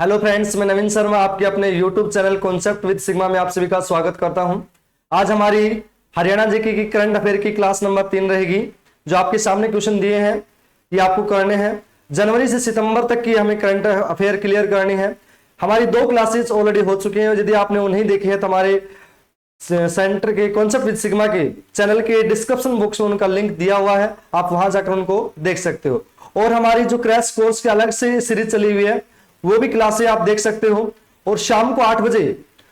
Hello friends, मैं नवीन शर्मा आपके अपने YouTube channel concept with sigma में आप सभी का स्वागत करता हूं। आज हमारी हरियाणा जीके की करंट अफेयर की क्लास नंबर 3 रहेगी। जो आपके सामने क्वेश्चन दिए हैं ये आपको करने हैं। जनवरी से सितंबर तक की हमें करंट अफेयर क्लियर करनी है। हमारी 2 क्लासेस ऑलरेडी हो चुकी हैं। यदि आपने उन्हें देखी है तो हमारे सेंटर के कॉन्सेप्ट विद सिग्मा के चैनल के डिस्क्रिप्शन बॉक्स में उनका लिंक दिया हुआ है, आप वहां जाकर उनको देख सकते हो। और हमारी जो क्रैश कोर्स के अलग से सीरीज चली हुई है वो भी क्लासें आप देख सकते हो। और शाम को 8 बजे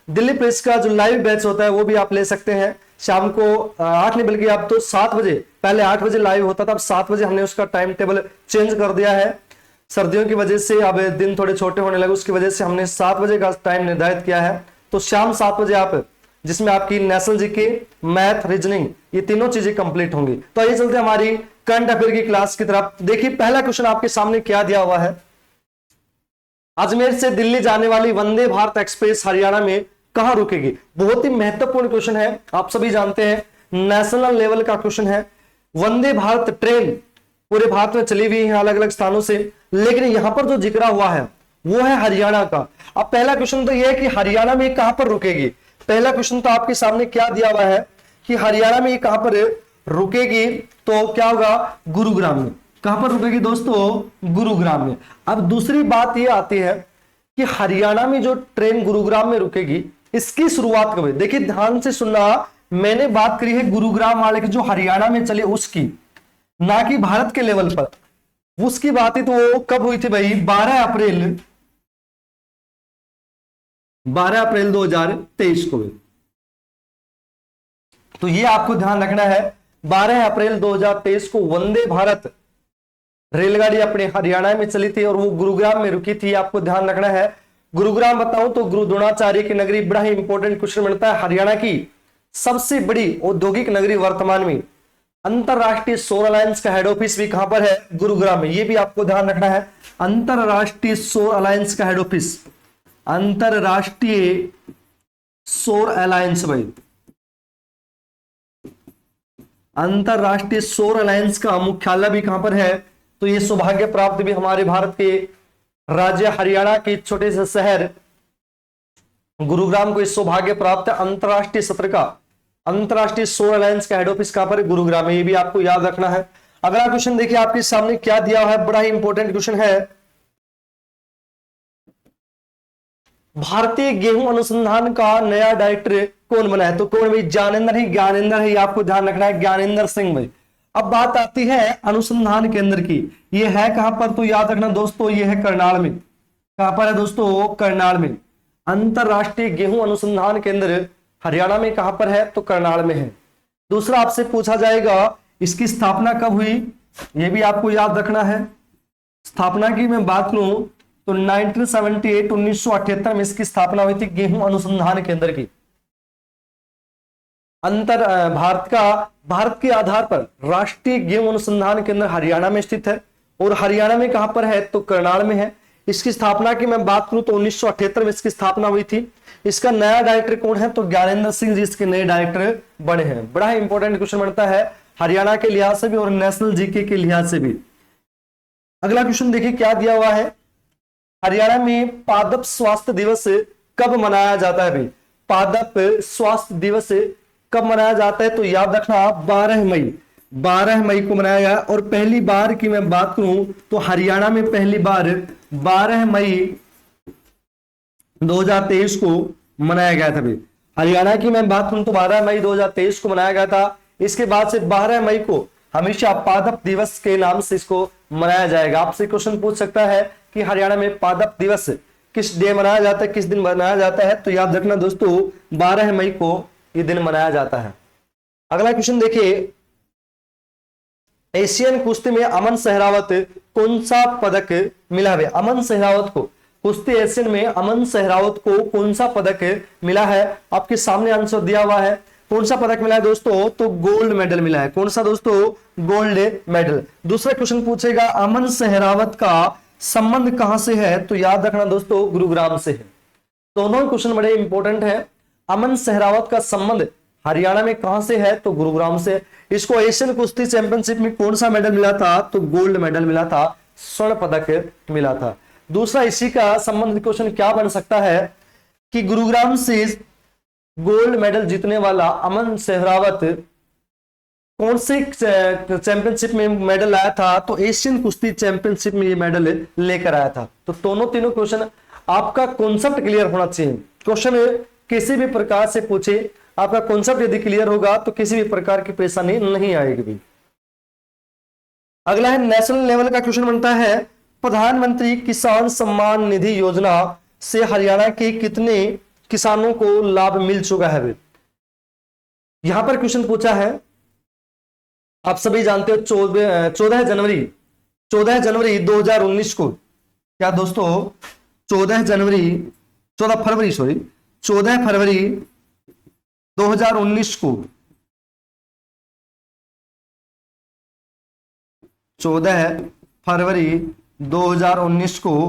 दिल्ली प्रेस का जो लाइव बैच होता है वो भी आप ले सकते हैं। शाम को 8 नहीं बल्कि अब तो 7 बजे, पहले 8 बजे लाइव होता था, अब 7 बजे हमने उसका टाइम टेबल चेंज कर दिया है। सर्दियों की वजह से अब दिन थोड़े छोटे होने लगे, उसकी वजह से हमने 7 बजे का टाइम निर्धारित किया है। तो शाम 7 बजे आप, जिसमें आपकी नेशनल जीके, मैथ, रीजनिंग, ये तीनों चीजें कंप्लीट होंगी। तो आइए चलते हमारी करंट अफेयर की क्लास की तरफ। देखिए पहला क्वेश्चन आपके सामने क्या दिया हुआ है। अजमेर से दिल्ली जाने वाली वंदे भारत एक्सप्रेस हरियाणा में कहां रुकेगी? बहुत ही महत्वपूर्ण क्वेश्चन है, आप सभी जानते हैं, नेशनल लेवल का क्वेश्चन है। वंदे भारत ट्रेन पूरे भारत में चली हुई है अलग अलग स्थानों से, लेकिन यहां पर जो जिक्र हुआ है वो है हरियाणा का। अब पहला क्वेश्चन तो यह है कि हरियाणा में कहां पर रुकेगी। पहला क्वेश्चन तो आपके सामने क्या दिया हुआ है कि हरियाणा में कहां पर रुकेगी, तो क्या होगा? गुरुग्राम में। कहां पर रुकेगी दोस्तों? गुरुग्राम में। अब दूसरी बात यह आती है कि हरियाणा में जो ट्रेन गुरुग्राम में रुकेगी इसकी शुरुआत कब है? देखिए ध्यान से सुनना, मैंने बात करी है गुरुग्राम वाले की जो हरियाणा में चले उसकी, ना कि भारत के लेवल पर। उसकी बात ही तो वो कब हुई थी भाई? 12 अप्रैल 2023 को। तो ये आपको ध्यान रखना है, 12 अप्रैल 2023 को वंदे भारत रेलगाड़ी अपने हरियाणा में चली थी और वो गुरुग्राम में रुकी थी। आपको ध्यान रखना है। गुरुग्राम बताऊं तो गुरु द्रोणाचार्य की नगरी, बड़ा ही इंपॉर्टेंट क्वेश्चन बनता है। हरियाणा की सबसे बड़ी औद्योगिक नगरी वर्तमान में। अंतरराष्ट्रीय सौर अलायंस का हेड ऑफिस भी कहां पर है? गुरुग्राम में। ये भी आपको ध्यान रखना है। अंतरराष्ट्रीय सौर अलायंस का हेड ऑफिस, अंतरराष्ट्रीय सौर अलायंस भाई, अंतरराष्ट्रीय सौर अलायंस का मुख्यालय भी कहां पर है? तो ये सौभाग्य प्राप्त भी हमारे भारत के राज्य हरियाणा के छोटे से शहर गुरुग्राम को इस सौभाग्य प्राप्त है। अंतरराष्ट्रीय सत्र का, अंतरराष्ट्रीय सौर अलायंस का हेड ऑफिस कहां पर है? गुरुग्राम में। ये भी आपको याद रखना है। अगला क्वेश्चन देखिए आपके सामने क्या दिया है, बड़ा ही इंपॉर्टेंट क्वेश्चन है। भारतीय गेहूं अनुसंधान का नया डायरेक्टर कौन बना है? तो कौन भाई? ज्ञानेंद्र ही आपको ध्यान रखना है, ज्ञानेंद्र सिंह भाई। अब बात आती है अनुसंधान केंद्र की। ये है कहां पर? तो याद रखना दोस्तों, ये है करनाल में। कहां पर है दोस्तों? करनाल में। अंतरराष्ट्रीय गेहूं अनुसंधान केंद्र हरियाणा में कहां पर है? तो करनाल में है। दूसरा आपसे पूछा जाएगा इसकी स्थापना कब हुई? ये भी आपको याद रखना है। स्थापना की मैं बात करूं तो 1978 में इसकी स्थापना हुई थी, गेहूं अनुसंधान केंद्र की। भारत के आधार पर राष्ट्रीय गेहूं अनुसंधान केंद्र हरियाणा में स्थित है। और हरियाणा में कहां पर है? तो करनाल में है। इसकी स्थापना की मैं बात करूं तो 1978 में इसकी स्थापना हुई थी। इसका नया डायरेक्टर कौन है? तो ज्ञानेंद्र सिंह जी इसके नए डायरेक्टर बने हैं। बड़ा ही इंपॉर्टेंट क्वेश्चन बनता है हरियाणा के लिहाज से भी और नेशनल जीके के लिहाज से भी। अगला क्वेश्चन देखिए क्या दिया हुआ है। हरियाणा में पादप स्वास्थ्य दिवस कब मनाया जाता है भाई? पादप स्वास्थ्य दिवस कब मनाया जाता है? तो याद रखना 12 मई को मनाया गया। और पहली बार की मैं बात करूं तो हरियाणा में पहली बार 12 मई 2023 को मनाया गया था भाई। हरियाणा की मैं बात करूं तो 12 मई 2023 को मनाया गया था। इसके बाद से 12 मई को हमेशा पादप दिवस के नाम से इसको मनाया जाएगा। आपसे क्वेश्चन पूछ सकता है कि हरियाणा में पादप दिवस किस डे मनाया जाता है, किस दिन मनाया जाता है? तो याद रखना दोस्तों 12 मई को ये दिन मनाया जाता है। अगला क्वेश्चन देखिए, एशियन कुश्ती में अमन सहरावत कौन सा पदक मिला है? अमन सहरावत को, कुश्ती एशियन में अमन सहरावत को कौन सा पदक मिला है? आपके सामने आंसर दिया हुआ है। कौन सा पदक मिला है दोस्तों? तो गोल्ड मेडल मिला है। कौन सा दोस्तों? Gold medal. दूसरा क्वेश्चन पूछेगा अमन सहरावत का संबंध कहां से है? तो याद रखना दोस्तों गुरुग्राम से है। दोनों क्वेश्चन बड़े इंपॉर्टेंट है। अमन सहरावत का संबंध हरियाणा में कहां से है? तो गुरुग्राम से। इसको एशियन कुश्ती चैंपियनशिप में कौन सा मेडल मिला था? तो गोल्ड मेडल मिला था, स्वर्ण पदक मिला था। दूसरा इसी का संबंधित क्वेश्चन क्या बन सकता है कि गुरुग्राम से गोल्ड मेडल जीतने वाला अमन सहरावत कौन से चैंपियनशिप में मेडल लाया था? तो एशियन कुश्ती चैंपियनशिप में ये मेडल लेकर आया था। तो दोनों तीनों क्वेश्चन आपका कॉन्सेप्ट क्लियर होना चाहिए। क्वेश्चन किसी भी प्रकार से पूछे, आपका कॉन्सेप्ट यदि क्लियर होगा तो किसी भी प्रकार की परेशानी नहीं आएगी। अगला है नेशनल लेवल का क्वेश्चन बनता है, प्रधानमंत्री किसान सम्मान निधि योजना से हरियाणा के कितने किसानों को लाभ मिल चुका है? यहां पर क्वेश्चन पूछा है, आप सभी जानते हो 14 जनवरी 2019 को, क्या दोस्तों 14 फरवरी 2019 को 14 फरवरी 2019 को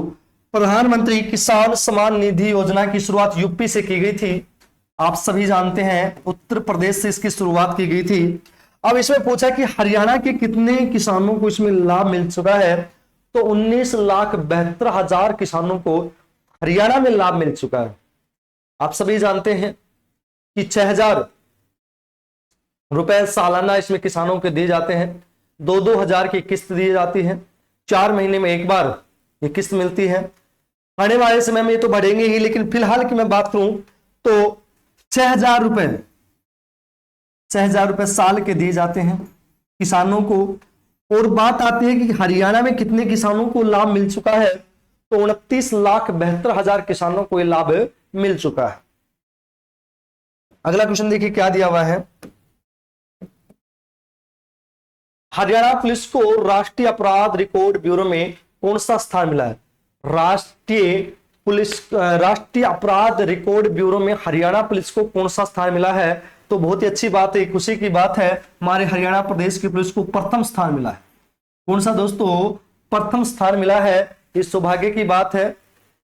प्रधानमंत्री किसान सम्मान निधि योजना की शुरुआत यूपी से की गई थी। आप सभी जानते हैं उत्तर प्रदेश से इसकी शुरुआत की गई थी। अब इसमें पूछा कि हरियाणा के कितने किसानों को इसमें लाभ मिल चुका है? तो 19,72,000 किसानों को हरियाणा में लाभ मिल चुका है। आप सभी जानते हैं कि 6,000 रुपए सालाना इसमें किसानों के दिए जाते हैं, 2-2 हजार की किस्त दी जाती है, 4 महीने में एक बार ये किस्त मिलती है। आने वाले समय में ये तो बढ़ेंगे ही, लेकिन फिलहाल की मैं बात करूं तो 6,000 रुपए साल के दिए जाते हैं किसानों को। और बात आती है कि हरियाणा में कितने किसानों को लाभ मिल चुका है? तो 29,72,000 किसानों को यह लाभ मिल चुका है। अगला क्वेश्चन देखिए क्या दिया हुआ है, हरियाणा पुलिस को राष्ट्रीय अपराध रिकॉर्ड ब्यूरो में कौन सा स्थान मिला है? राष्ट्रीय अपराध रिकॉर्ड ब्यूरो में हरियाणा पुलिस को कौन सा स्थान मिला है? तो बहुत ही अच्छी बात है, खुशी की बात है, हमारे हरियाणा प्रदेश की पुलिस को प्रथम स्थान मिला है। कौन सा दोस्तों? प्रथम स्थान मिला है। इस सौभाग्य की बात है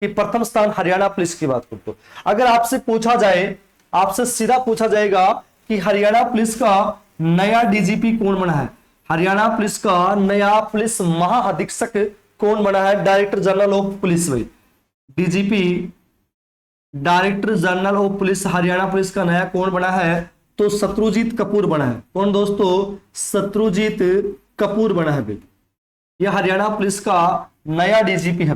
कि प्रथम स्थान हरियाणा पुलिस की बात करते। अगर आपसे पूछा जाए, आपसे सीधा पूछा जाएगा कि हरियाणा पुलिस का नया डीजीपी कौन बना है? हरियाणा पुलिस का नया पुलिस महाअधीक्षक कौन बना है? Director general of police. भाई DGP director general of police Haryana police का नया कौन बना है? तो शत्रुजीत कपूर बना है। कौन दोस्तों? शत्रुजीत कपूर बना है। यह हरियाणा पुलिस का नया डीजीपी है।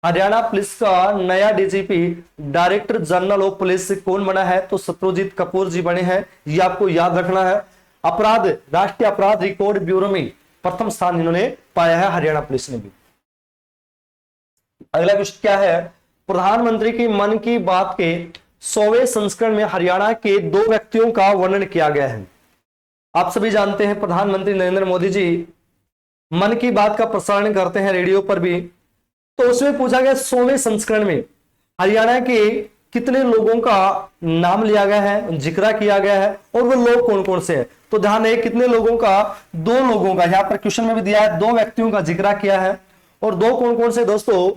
हरियाणा पुलिस का नया DGP director general of police कौन बना है? तो शत्रुजीत कपूर जी बने हैं। यह आपको याद रखना है। राष्ट्रीय अपराध रिकॉर्ड ब्यूरो में प्रथम स्थान इन्होंने पाया है हरियाणा पुलिस ने भी। अगला क्वेश्चन क्या है, प्रधानमंत्री की मन की बात के 100वें संस्करण में हरियाणा के 2 व्यक्तियों का वर्णन किया गया है। आप सभी जानते हैं प्रधानमंत्री नरेंद्र मोदी जी मन की बात का प्रसारण करते हैं रेडियो पर भी। तो उसमें पूछा गया 100वें संस्करण में हरियाणा के कितने लोगों का नाम लिया गया है, जिक्र किया गया है, और वो लोग कौन कौन से हैं? तो ध्यान है कितने लोगों का? 2 लोगों का। यहां पर क्वेश्चन में भी दिया है 2 व्यक्तियों का जिक्र किया है। और 2 कौन कौन से दोस्तों?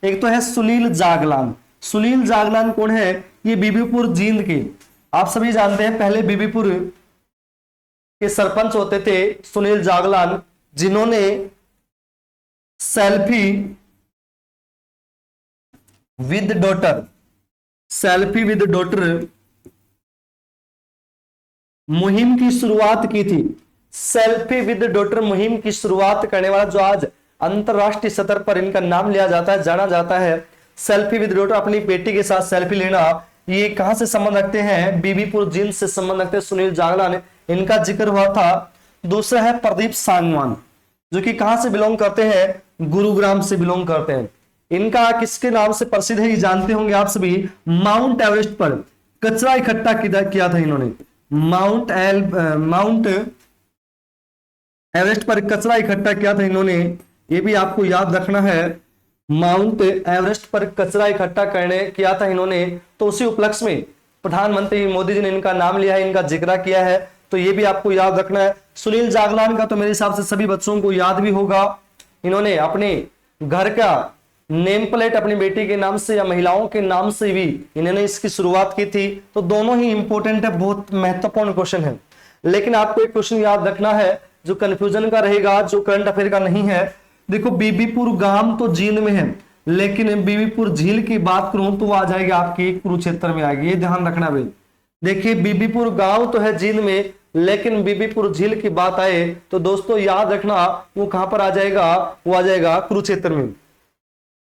एक तो है सुनील जागलान। सुनील जागलान कौन है? ये बीबीपुर जींद के, आप सभी जानते हैं पहले बीबीपुर के सरपंच होते थे सुनील जागलान, जिन्होंने सेल्फी विद डॉटर मुहिम की शुरुआत की थी। सेल्फी विद डॉटर मुहिम की शुरुआत करने वाला जो आज अंतरराष्ट्रीय स्तर पर इनका नाम लिया जाता है, जाना जाता है, सेल्फी विद डॉटर, अपनी बेटी के साथ सेल्फी लेना, ये कहां से संबंध रखते हैं? बीबीपुर जींद से संबंध रखते हैं सुनील जागलान, इनका जिक्र हुआ था। दूसरा है प्रदीप सांगवान, जो कि कहां से बिलोंग करते हैं? गुरुग्राम से बिलोंग करते हैं। इनका किसके नाम से प्रसिद्ध है ये जानते होंगे आप सभी, माउंट एवरेस्ट पर कचरा इकट्ठा किया था इन्होंने। माउंट एवरेस्ट पर कचरा इकट्ठा किया था इन्होंने, ये भी आपको याद रखना है। माउंट एवरेस्ट पर कचरा इकट्ठा किया था इन्होंने। तो उसी उपलक्ष्य में प्रधानमंत्री मोदी जी ने इनका नाम लिया है, इनका जिक्र किया है, तो ये भी आपको याद रखना है। सुनील जागलान का तो मेरे हिसाब से सभी बच्चों को याद भी होगा। इन्होंने अपने घर का नेम प्लेट अपनी बेटी के नाम से या महिलाओं के नाम से भी इन्होंने इसकी शुरुआत की थी। तो दोनों ही इंपॉर्टेंट है, बहुत महत्वपूर्ण क्वेश्चन है। लेकिन आपको एक क्वेश्चन याद रखना है जो कंफ्यूजन का रहेगा, जो करंट अफेयर का नहीं है। देखो बीबीपुर गांव तो जींद में है, लेकिन बीबीपुर झील की बात करूं तो वो आ जाएगी आपकी कुरुक्षेत्र में आएगी, ये ध्यान रखना भाई। देखिए बीबीपुर गांव तो है जींद में, लेकिन बीबीपुर झील की बात आए तो दोस्तों याद रखना वो कहां पर आ जाएगा, वो आ जाएगा कुरुक्षेत्र में।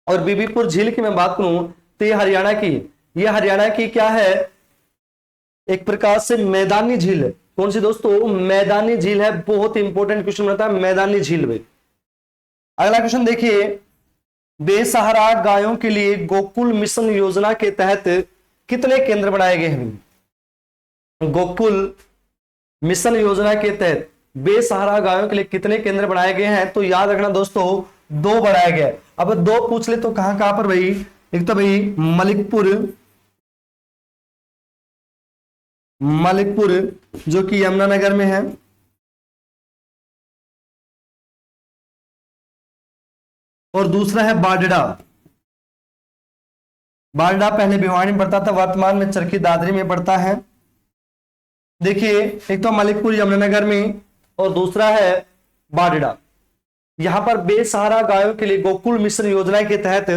और बीबीपुर झील की मैं बात करूं तो ये हरियाणा की, ये हरियाणा की क्या है, एक प्रकार से मैदानी झील है। कौन सी दोस्तों, मैदानी झील है। बहुत इंपॉर्टेंट क्वेश्चन रहता है मैदानी झील में। अगला क्वेश्चन देखिए, बेसहारा गायों के लिए गोकुल मिशन योजना के तहत कितने केंद्र बनाए गए हैं। गोकुल मिशन योजना के तहत बेसहारा गायों के लिए कितने केंद्र बनाए गए हैं, तो याद रखना दोस्तों 2 बनाए गए। अब 2 पूछ ले तो कहां कहां पर भाई, एक तो भाई मलिकपुर जो कि यमुनानगर में है, और दूसरा है बारडा। बारडा पहले भिवानी में पड़ता था, वर्तमान में चरखी दादरी में पड़ता है। देखिए एक तो मलिकपुर यमुनानगर में और दूसरा है बारडा। यहां पर बेसहारा गायों के लिए गोकुल मिशन योजना के तहत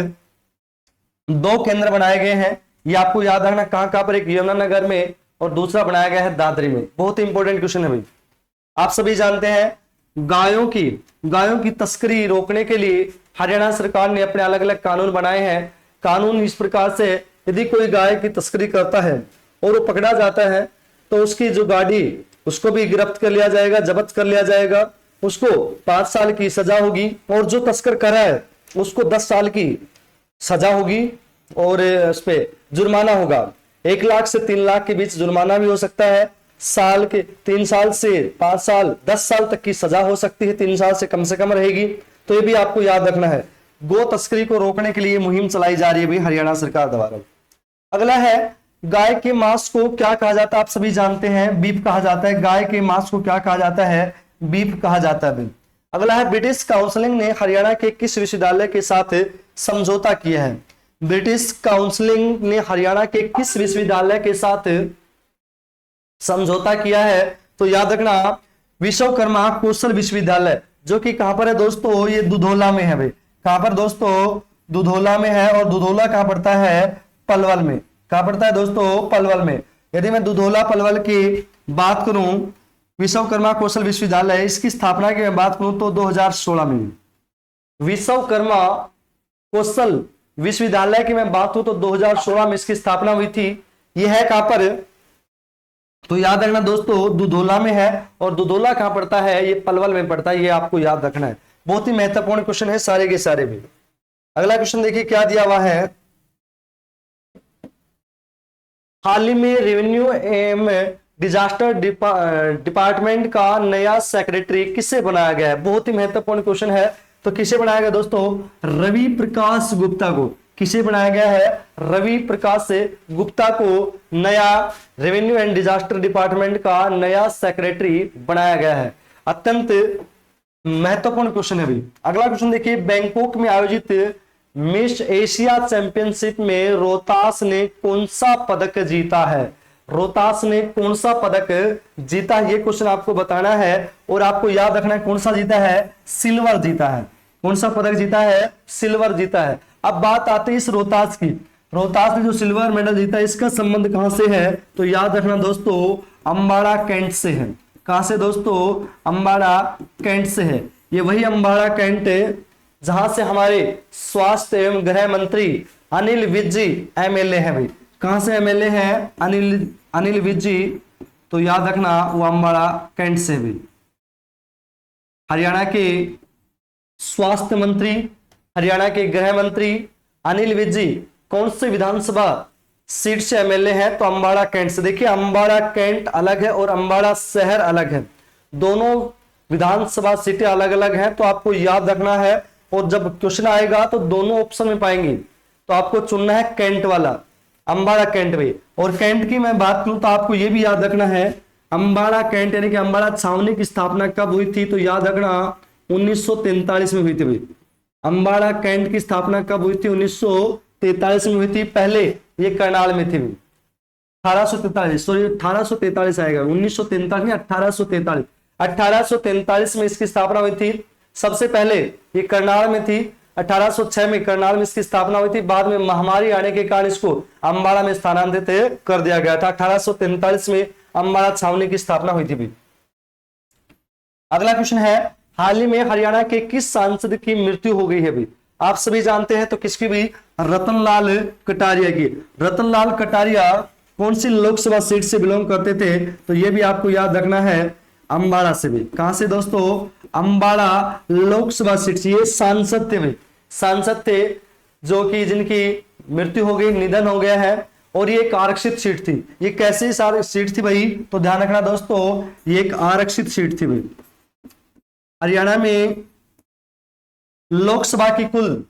2 केंद्र बनाए गए हैं। ये आपको याद रखना कहां कहां पर, एक यमुनानगर में और दूसरा बनाया गया है दादरी में। बहुत इंपॉर्टेंट क्वेश्चन है भाई। आप सभी जानते हैं गायों की तस्करी रोकने के लिए हरियाणा सरकार ने अपने अलग अलग कानून बनाए हैं। कानून इस प्रकार से, यदि कोई गाय की तस्करी करता है और वो पकड़ा जाता है तो उसकी जो गाड़ी, उसको भी गिरफ्त कर लिया जाएगा, जब्त कर लिया जाएगा, उसको 5 साल की सजा होगी, और जो तस्कर करा है उसको 10 साल की सजा होगी, और उस पर जुर्माना होगा। 1 लाख से 3 लाख के बीच जुर्माना भी हो सकता है। साल के 3 साल से 5 साल 10 साल तक की सजा हो सकती है, 3 साल से कम रहेगी। तो ये भी आपको याद रखना है। गो तस्करी को रोकने के लिए मुहिम चलाई जा रही है भाई हरियाणा सरकार द्वारा। अगला है, गाय के मांस को क्या कहा जाता है, आप सभी जानते हैं बीफ कहा जाता है। गाय के मांस को क्या कहा जाता है, बीफ कहा जाता है। अगला है, ब्रिटिश काउंसिल ने हरियाणा के किस विश्वविद्यालय के साथ समझौता किया है। ब्रिटिश काउंसिल ने हरियाणा के किस विश्वविद्यालय के साथ समझौता किया है, तो याद रखना विश्वकर्मा कौशल विश्वविद्यालय, जो कि कहां पर है दोस्तों, ये दुधौला में है भाई। कहां पर दोस्तों, दुधौला में है। और दुधौला कहां पड़ता है, पलवल में। कहां पड़ता है दोस्तों, पलवल में। यदि मैं दुधौला पलवल की बात करूं, विश्वकर्मा कौशल विश्वविद्यालय, इसकी स्थापना की मैं बात करूं तो 2016 में। विश्वकर्मा कौशल विश्वविद्यालय की मैं बात करूं तो 2016 में इसकी स्थापना हुई थी। यह है कहां पर, तो याद रखना दोस्तों दुधौला में है। और दुधौला कहां पड़ता है, ये पलवल में पड़ता है। ये आपको याद रखना है। बहुत ही महत्वपूर्ण क्वेश्चन है सारे के सारे भी। अगला क्वेश्चन देखिए क्या दिया हुआ है, हाल ही में रेवेन्यू एवं डिजास्टर डिपार्टमेंट का नया सेक्रेटरी किसे बनाया गया है। बहुत ही महत्वपूर्ण क्वेश्चन है। तो किसे बनाया गया दोस्तों, रवि प्रकाश गुप्ता को। किसे बनाया गया है, रवि प्रकाश गुप्ता को नया रेवेन्यू एंड डिजास्टर डिपार्टमेंट का नया सेक्रेटरी बनाया गया है। अत्यंत महत्वपूर्ण क्वेश्चन है भाई। अगला क्वेश्चन देखिए, बैंकॉक में आयोजित मिस एशिया चैंपियनशिप में रोहतास ने कौन सा पदक जीता है। रोहतास ने कौन सा पदक जीता, ये क्वेश्चन आपको बताना है। और आपको याद रखना है कौन सा जीता है, सिल्वर जीता है। कौन सा पदक जीता है, सिल्वर जीता है। अब बात आती है इस रोहतास की। रोहतास ने जो सिल्वर मेडल जीता है, इसका संबंध कहां से है, तो याद रखना दोस्तों अंबाड़ा कैंट से है। कहां से दोस्तों, अंबाड़ा कैंट से है। ये वही अंबाड़ा कैंट है जहां से हमारे स्वास्थ्य एवं गृह मंत्री अनिल विज जी एमएलए हैं भाई। कहां से एमएलए हैं, अनिल विज जी। तो याद रखना वो अंबाड़ा कैंट से भी। हरियाणा के स्वास्थ्य मंत्री, हरियाणा के गृह मंत्री अनिल विज जी कौन से विधानसभा सीट से एमएलए हैं, तो अंबाड़ा कैंट से। देखिए अंबाड़ा कैंट अलग है और अंबाड़ा शहर अलग है, दोनों विधानसभा सीटें अलग अलग हैं। तो आपको याद रखना है, और जब क्वेश्चन आएगा तो दोनों ऑप्शन में पाएंगे, तो आपको चुनना है कैंट वाला, अंबाड़ा कैंट में। और कैंट की मैं बात करूं तो आपको यह भी याद रखना है, अंबाड़ा कैंट यानी कि अंबाड़ा छावनी की स्थापना कब हुई थी, तो याद रखना 1943 में हुई थी भाई। अंबाड़ा कैंट की स्थापना कब हुई थी, 1943 में हुई थी। पहले ये करनाल में थी 1843, सॉरी 1843 आएगा, 1943 नहीं 1843 में इसकी स्थापना हुई थी। सबसे पहले ये करनाल में थी। 1806 में करनाल में इसकी स्थापना हुई थी। बाद में महामारी आने के कारण इसको अंबाला में स्थानांतरित कर दिया गया था। 1843 में अंबाला छावनी की स्थापना हुई थी भी। अगला क्वेश्चन है, हाल ही में हरियाणा के किस सांसद की मृत्यु हो गई है भी? आप सभी जानते हैं, तो किसकी भी? रतनलाल कटारिया की। रतनलाल कटारिया कौन सी लोकसभा सीट से बिलोंग करते थे? तो ये भी आपको याद रखना है, अंबाला से भी। कहां से दोस्तों? अंबाला लोकसभा सीट से ये सांसद थे भाई, सांसद थे जो कि जिनकी मृत्यु हो गई, निधन हो गया है। और ये एक आरक्षित सीट थी। ये कैसी सीट थी भाई? तो ध्यान रखना दोस्तों, ये एक आरक्षित सीट थी भाई। हरियाणा में लोकसभा की कुल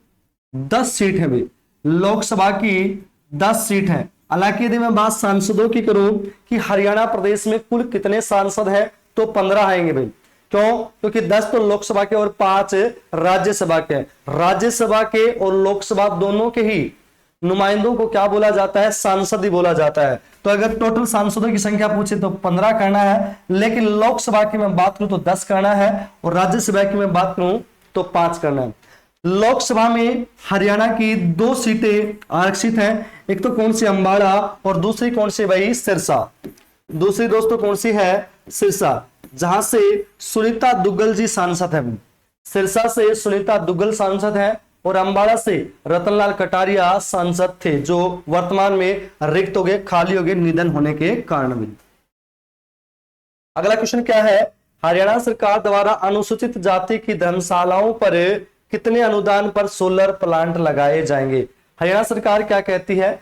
10 सीट है भाई, लोकसभा की 10 सीट है। हालांकि यदि मैं बात सांसदों की करूं कि हरियाणा प्रदेश में कुल कितने सांसद हैं, तो 15 आएंगे भाई। क्यों? क्योंकि 10 तो लोकसभा के और 5 राज्यसभा के। राज्यसभा के और लोकसभा दोनों के ही नुमाइंदों को क्या बोला जाता है? सांसद ही बोला जाता है। तो अगर टोटल सांसदों की संख्या पूछे तो 15 करना है, लेकिन लोकसभा की मैं बात करूं तो 10 करना है, और राज्यसभा की मैं बात करूं तो 5 करना है। लोकसभा में हरियाणा की 2 सीटें आरक्षित हैं। एक तो कौन सी? अंबाला, और दूसरी कौन सी भाई? सिरसा। दूसरी दोस्तों कौन सी है? सिरसा, जहां से सुनीता दुग्गल जी सांसद है। सिरसा से सुनीता दुग्गल सांसद है, और अंबाला से रतनलाल कटारिया सांसद थे, जो वर्तमान में रिक्त हो गए, खाली हो गए निधन होने के कारण भी। अगला क्वेश्चन क्या है, हरियाणा सरकार द्वारा अनुसूचित जाति की धर्मशालाओं पर कितने अनुदान पर सोलर प्लांट लगाए जाएंगे? हरियाणा सरकार क्या कहती है,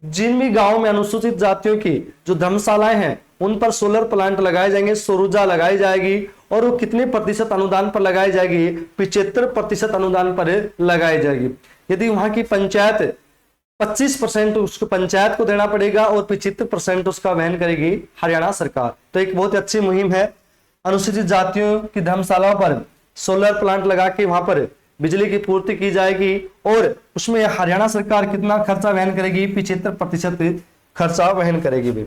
जिन भी गांवों में अनुसूचित जातियों की जो धर्मशालाएं हैं उन पर सोलर प्लांट लगाए जाएंगे, सौर ऊर्जा लगाई जाएगी, और वो कितने प्रतिशत अनुदान पर लगाई जाएगी? 75% अनुदान पर लगाई जाएगी। यदि वहां की पंचायत 25% उसको पंचायत को देना पड़ेगा, और 75% उसका वहन करेगी हरियाणा सरकार। तो एक बहुत अच्छी मुहिम है, अनुसूचित जातियों की धर्मशालाओं पर सोलर प्लांट लगा के वहां पर बिजली की पूर्ति की जाएगी, और उसमें हरियाणा सरकार कितना खर्चा वहन करेगी? 75% खर्चा वहन करेगी भी।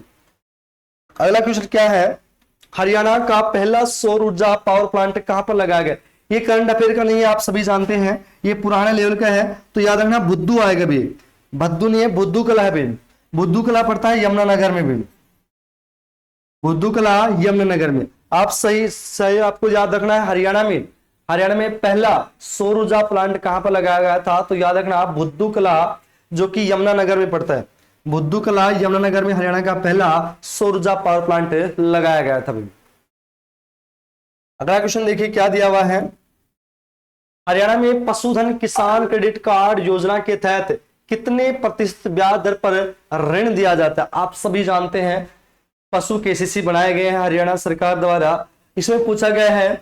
अगला क्वेश्चन क्या है, हरियाणा का पहला सौर ऊर्जा पावर प्लांट कहां पर लगाया गया? ये करंट अफेयर का नहीं है, आप सभी जानते हैं, ये पुराने लेवल का है, तो याद रखना बुद्धू आएगा भी। भद्दू नहीं है, बुद्धू कला है भी। बुद्धू कला पड़ता है यमुनानगर में भी, बुद्धू कला यमुनानगर में। आप सही आपको याद रखना है, हरियाणा में पहला सौर ऊर्जा प्लांट कहां पर लगाया गया था? तो याद रखना आप बुद्धू कला, जो कि यमुनानगर में पड़ता है। बुद्धू कला यमुनानगर में हरियाणा का पहला सौर ऊर्जा पावर प्लांट लगाया गया था। अगला क्वेश्चन देखिए क्या दिया हुआ है, हरियाणा में पशुधन किसान क्रेडिट कार्ड योजना के तहत कितने प्रतिशत ब्याज दर पर ऋण दिया जाता है? आप सभी जानते हैं, पशु केसीसी बनाए गए हैं हरियाणा सरकार द्वारा। इसमें पूछा गया है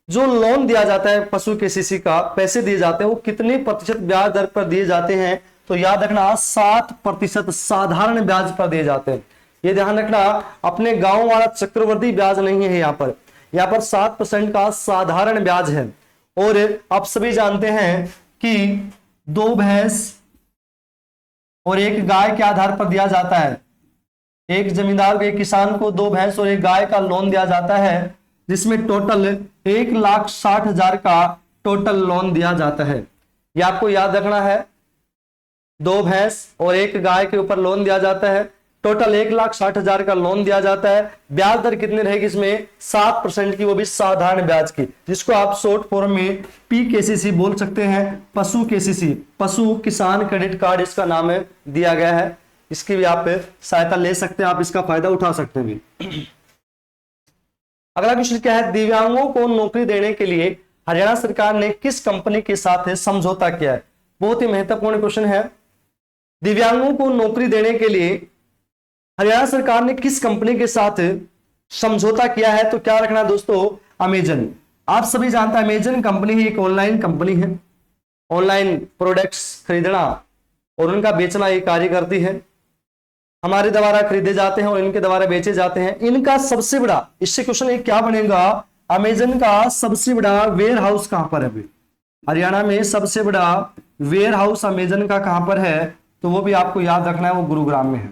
जो लोन दिया जाता है पशु केसीसी का, पैसे दिए जाते हैं, वो कितने प्रतिशत ब्याज दर पर दिए जाते हैं? तो याद रखना 7% साधारण ब्याज पर दिए जाते हैं। ये ध्यान रखना, अपने गांव वाला चक्रवृद्धि ब्याज नहीं है, यहाँ पर 7% का साधारण ब्याज है। और आप सभी जानते हैं कि 2 भैंस और 1 गाय के आधार पर दिया जाता है। एक जमींदार को, एक किसान को 2 भैंस और 1 गाय का लोन दिया जाता है, जिसमें टोटल 1,60,000 का टोटल लोन दिया जाता है। ये आपको याद रखना है, 2 भैंस और 1 गाय के ऊपर लोन दिया जाता है, टोटल 1,60,000 का लोन दिया जाता है। ब्याज दर कितनी रहेगी इसमें? 7% की, वो भी साधारण ब्याज की, जिसको आप शॉर्ट फॉर्म में PKCC बोल सकते हैं, पशु केसीसी, पशु किसान क्रेडिट कार्ड इसका नाम दिया गया है। इसकी भी आप सहायता ले सकते हैं, आप इसका फायदा उठा सकते हैं भी। अगला क्वेश्चन क्या है, दिव्यांगों को नौकरी देने के लिए हरियाणा सरकार ने किस कंपनी के साथ समझौता किया है? बहुत ही महत्वपूर्ण क्वेश्चन है। दिव्यांगों को नौकरी देने के लिए हरियाणा सरकार ने किस कंपनी के साथ समझौता किया है? तो क्या रखना दोस्तों, अमेजन। आप सभी जानते हैं अमेजन कंपनी ही एक ऑनलाइन कंपनी है, ऑनलाइन प्रोडक्ट्स खरीदना और उनका बेचना ये कार्य करती है। हमारे द्वारा खरीदे जाते हैं और इनके द्वारा बेचे जाते हैं। इनका सबसे बड़ा, इससे क्वेश्चन एक क्या बनेगा, अमेजन का सबसे बड़ा वेयर हाउस कहां पर है? हरियाणा में सबसे बड़ा वेयर हाउस अमेजन का कहां पर है? तो वो भी आपको याद रखना है, वो गुरुग्राम में है।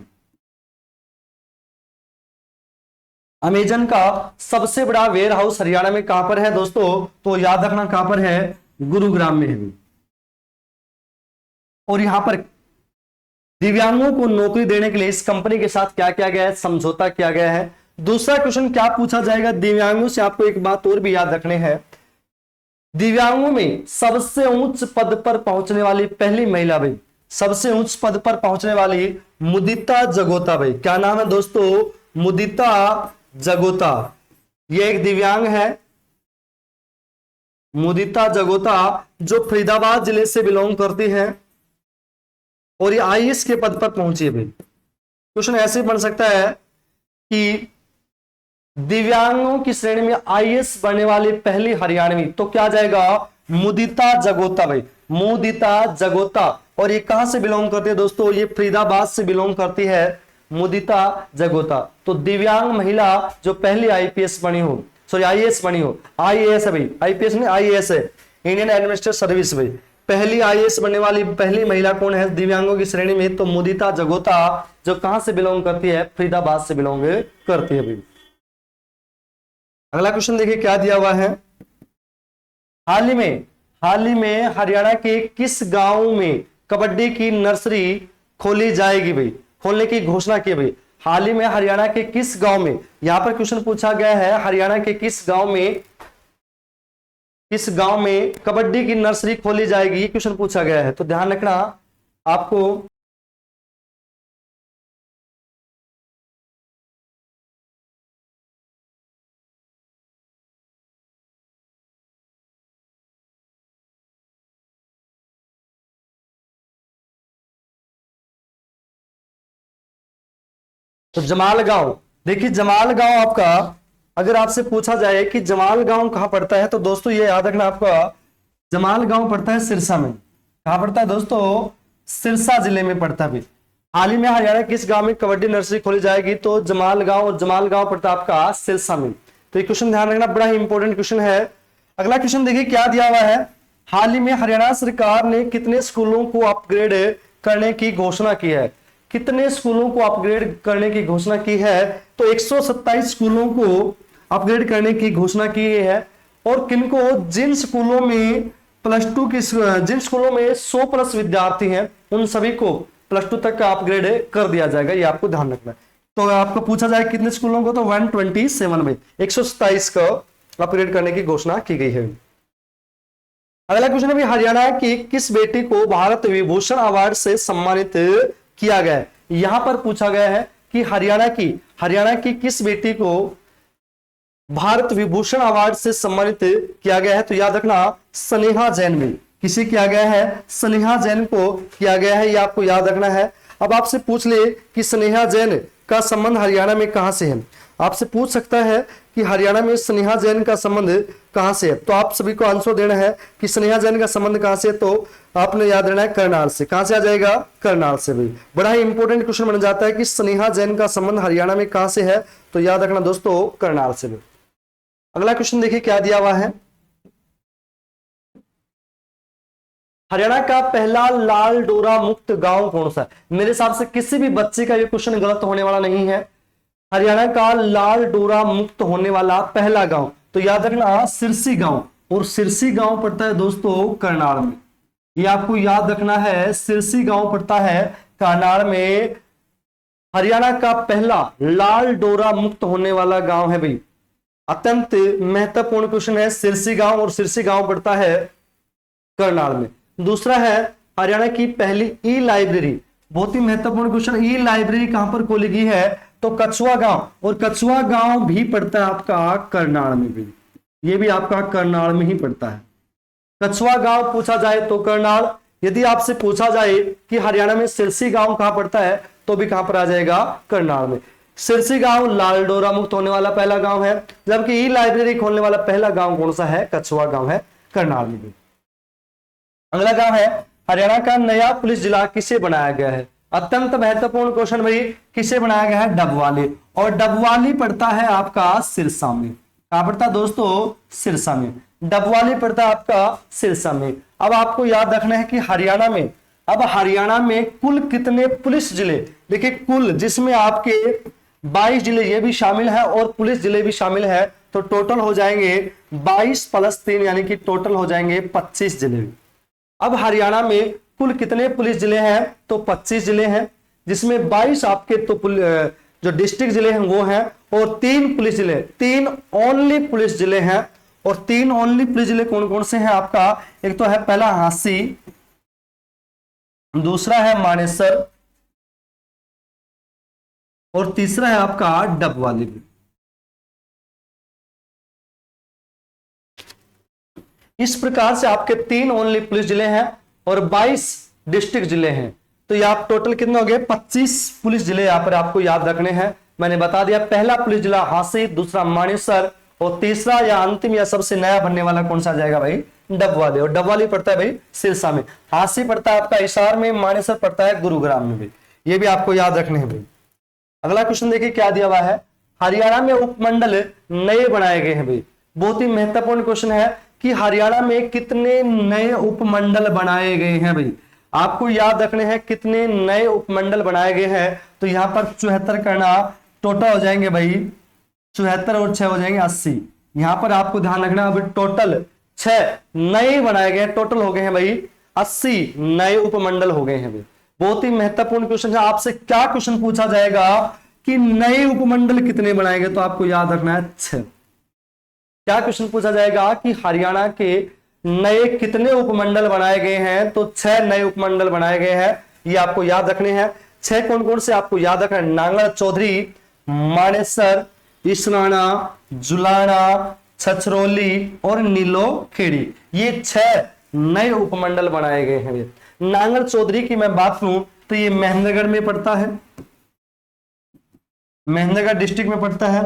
अमेजन का सबसे बड़ा वेयर हाउस हरियाणा में कहां पर है दोस्तों? तो याद रखना कहां पर है, गुरुग्राम में है। और यहां पर दिव्यांगों को नौकरी देने के लिए इस कंपनी के साथ क्या किया गया है, समझौता किया गया है। दूसरा क्वेश्चन क्या पूछा जाएगा, दिव्यांगों से आपको एक बात और भी याद रखनी है, दिव्यांगों में सबसे उच्च पद पर पहुंचने वाली पहली महिला भाई, सबसे उच्च पद पर पहुंचने वाली मुदिता जगोता भाई। क्या नाम है दोस्तों, मुदिता जगोता। ये एक दिव्यांग है मुदिता जगोता, जो फरीदाबाद जिले से बिलोंग करती है और ये आईएएस के पद पर पहुंची है भाई। क्वेश्चन ऐसे बन सकता है कि दिव्यांगों की श्रेणी में आईएएस बनने वाली पहली हरियाणवी, तो क्या जाएगा, मुदिता जगोता भाई, मुदिता जगोता। और ये कहां से बिलोंग करती है दोस्तों, ये फरीदाबाद से बिलोंग करती है मुदिता जगोता। तो दिव्यांग महिला जो पहली आईपीएस बनी हो, सॉरी आईएएस बनी हो, आईएएस है भाई, आईपीएस नहीं आईएएस है, इंडियन एडमिनिस्ट्रेटिव सर्विस भाई। पहली आईएएस बनने वाली पहली महिला कौन है दिव्यांगों की श्रेणी में, तो मुदिता जगोता, जो कहां से बिलोंग करती है, फरीदाबाद से बिलोंग करती है भाई। अगला क्वेश्चन देखिए क्या दिया हुआ है, हाल ही में हरियाणा के किस गांव में कबड्डी की नर्सरी खोली जाएगी भाई, खोलने की घोषणा की भाई। हाल ही में हरियाणा के किस गांव में, यहां पर क्वेश्चन पूछा गया है हरियाणा के किस गांव में कबड्डी की नर्सरी खोली जाएगी, क्वेश्चन पूछा गया है। तो ध्यान रखना आपको, तो जमाल गांव, देखिए जमाल गांव आपका, अगर आपसे पूछा जाए कि जमाल गांव कहां पड़ता है, तो दोस्तों ये याद रखना आपका, जमाल गांव पड़ता है सिरसा में। कहां पड़ता है दोस्तों, सिरसा जिले में पड़ता है। हाल ही में हरियाणा किस गांव में कबड्डी नर्सरी खोली जाएगी, तो जमाल गांव, और जमाल गांव पड़ता है आपका सिरसा में। तो ये क्वेश्चन ध्यान रखना, बड़ा ही इंपॉर्टेंट क्वेश्चन है। अगला क्वेश्चन देखिए क्या दिया हुआ है, हाल ही में हरियाणा सरकार ने कितने स्कूलों को अपग्रेड करने की घोषणा की है, कितने स्कूलों को अपग्रेड करने की घोषणा की है, तो 127 स्कूलों को अपग्रेड करने की घोषणा की है। और किनको, जिन स्कूलों में +2 की, जिन स्कूलों में 100+ विद्यार्थी हैं, उन सभी को +2 तक का अपग्रेड कर दिया जाएगा, ये आपको ध्यान रखना है। तो आपको पूछा जाए कितने स्कूलों को, तो 127 में 127 का अपग्रेड करने की घोषणा की गई है। अगला क्वेश्चन है, हरियाणा की किस बेटी को भारत विभूषण अवार्ड से सम्मानित किया गया है। यहां पर पूछा गया है कि हरियाणा की किस बेटी को भारत विभूषण अवार्ड से सम्मानित किया गया है, तो याद रखना स्नेहा जैन में, किसे किया गया है, स्नेहा जैन को किया गया है, ये आपको याद रखना है। अब आपसे पूछ ले कि स्नेहा जैन का संबंध हरियाणा में कहां से है, आपसे पूछ सकता है कि हरियाणा में स्नेहा जैन का संबंध कहां से है, तो आप सभी को आंसर देना है कि स्नेहा जैन का संबंध कहां से है, तो आपने याद रहना है करनाल से। कहां से आ जाएगा, करनाल से भी। बड़ा ही इंपॉर्टेंट क्वेश्चन बन जाता है कि स्नेहा जैन का संबंध हरियाणा में कहां से है, तो याद रखना दोस्तों करनाल से भी। अगला क्वेश्चन देखिए क्या दिया हुआ है, हरियाणा का पहला लाल डोरा मुक्त गांव कौन सा है। मेरे हिसाब से किसी भी बच्चे का ये क्वेश्चन गलत होने वाला नहीं है। हरियाणा का लाल डोरा मुक्त होने वाला पहला गांव, तो याद रखना सिरसी गांव, और सिरसी गांव पड़ता है दोस्तों करनाल में, ये आपको याद रखना है, सिरसी गांव पड़ता है करनाल में। हरियाणा का पहला लाल डोरा मुक्त होने वाला गांव है भाई, अत्यंत महत्वपूर्ण क्वेश्चन है, सिरसी गांव, और सिरसी गांव पड़ता है करनाल में। दूसरा है हरियाणा की पहली ई लाइब्रेरी, बहुत ही महत्वपूर्ण क्वेश्चन, ई लाइब्रेरी कहां पर खोली गई है, तो कछुआ गांव, और कछुआ गांव भी पड़ता है आपका करनाल में भी, ये भी आपका करनाल में ही पड़ता है। कछुआ गांव पूछा जाए तो करनाल, यदि आपसे पूछा जाए कि हरियाणा में सिरसी गांव कहां पड़ता है, तो भी कहां पर आ जाएगा, करनाल में। सिरसी गांव लाल डोरा मुक्त होने वाला पहला गांव है, जबकि ई लाइब्रेरी खोलने वाला पहला गांव कौन सा है, कछुआ गांव है, करनाल में भी। अगला गांव है, हरियाणा का नया पुलिस जिला किसे बनाया गया है, अत्यंत महत्वपूर्ण क्वेश्चन भाई, किसे बनाया गया है, डबवाली, और डबवाली पड़ता है आपका सिरसा में। कहां पड़ता है दोस्तों, सिरसा में, डबवाली पड़ता है आपका सिरसा में। अब आपको याद रखना है कि हरियाणा में कुल कितने पुलिस जिले, देखिए कुल, जिसमें आपके 22 जिले ये भी शामिल है और पुलिस जिले भी शामिल है, तो टोटल हो जाएंगे 22 + 3, यानी कि टोटल हो जाएंगे 25 जिले। अब हरियाणा में कुल कितने पुलिस जिले हैं, तो 25 जिले हैं, जिसमें 22 आपके तो जो डिस्ट्रिक्ट जिले हैं वो हैं, और 3 पुलिस जिले, 3 ओनली पुलिस जिले हैं। और 3 ओनली पुलिस जिले कौन कौन से हैं आपका, एक तो है पहला हांसी, दूसरा है मानेसर, और तीसरा है आपका डबवाली। इस प्रकार से आपके 3 ओनली पुलिस जिले हैं और 22 डिस्ट्रिक्ट जिले हैं। तो ये आप टोटल कितने हो गए, 25 पुलिस जिले यहां पर आपको याद रखने हैं। मैंने बता दिया, पहला पुलिस जिला हांसी, दूसरा मानेसर, और तीसरा या अंतिम या सबसे नया बनने वाला कौन सा जाएगा भाई, डबवाली। और डबवाली पड़ता है भाई सिरसा में, हांसी पड़ता है आपका हिसार में, मानेसर पड़ता है गुरुग्राम में भाई। ये भी आपको याद रखने हैं भाई। अगला क्वेश्चन देखिए क्या दिया हुआ है, हरियाणा में उपमंडल नए बनाए गए हैं भाई। बहुत ही महत्वपूर्ण क्वेश्चन है कि हरियाणा में कितने नए उपमंडल बनाए गए हैं भाई। आपको याद रखने हैं कितने नए उपमंडल बनाए गए हैं। तो यहां पर 74 करना, टोटल हो जाएंगे भाई 74 और 6 हो जाएंगे 80। यहां पर आपको ध्यान रखना अभी टोटल 6 नए बनाए गए, टोटल हो गए हैं भाई 80 नए उपमंडल हो गए हैं भाई। बहुत ही महत्वपूर्ण क्वेश्चन है। आपसे क्या क्वेश्चन पूछा जाएगा कि नए उपमंडल कितने बनाए गए, तो आपको याद रखना है 6। क्या क्वेश्चन पूछा जाएगा कि हरियाणा के नए कितने उपमंडल बनाए गए हैं, तो 6 नए उपमंडल बनाए गए हैं। ये आपको याद रखने हैं। 6 कौन कौन से आपको याद रखना है, नांगल चौधरी, मानेसर, इसराना, जुलाना, छछरौली और नीलो खेड़ी। ये 6 नए उपमंडल बनाए गए हैं। नांगल चौधरी की मैं बात करूं तो ये महेंद्रगढ़ में पड़ता है, महेंद्रगढ़ डिस्ट्रिक्ट में पड़ता है।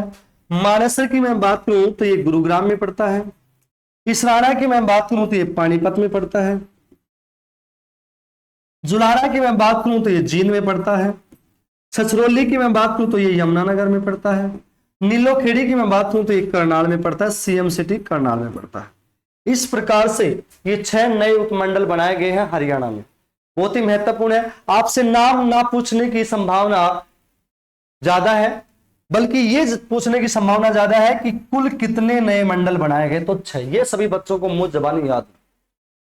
मानेसर की मैं बात करूं तो ये गुरुग्राम में पड़ता है। इसराना की मैं बात करूं तो ये पानीपत में पड़ता है। जुलाना की मैं बात करूं तो ये जींद में पड़ता है। छछरौली की मैं बात करूं तो ये यमुनानगर में पड़ता है। नीलो खेड़ी की मैं बात करूं तो ये करनाल में पड़ता है, सीएम सिटी करनाल में पड़ता है। इस प्रकार से ये 6 नए उपमंडल बनाए गए हैं हरियाणा में। बहुत ही महत्वपूर्ण है। आपसे नाम ना पूछने की संभावना ज्यादा है, बल्कि ये पूछने की संभावना ज्यादा है कि कुल कितने नए मंडल बनाए गए, तो 6। ये सभी बच्चों को मुंह जबानी याद है।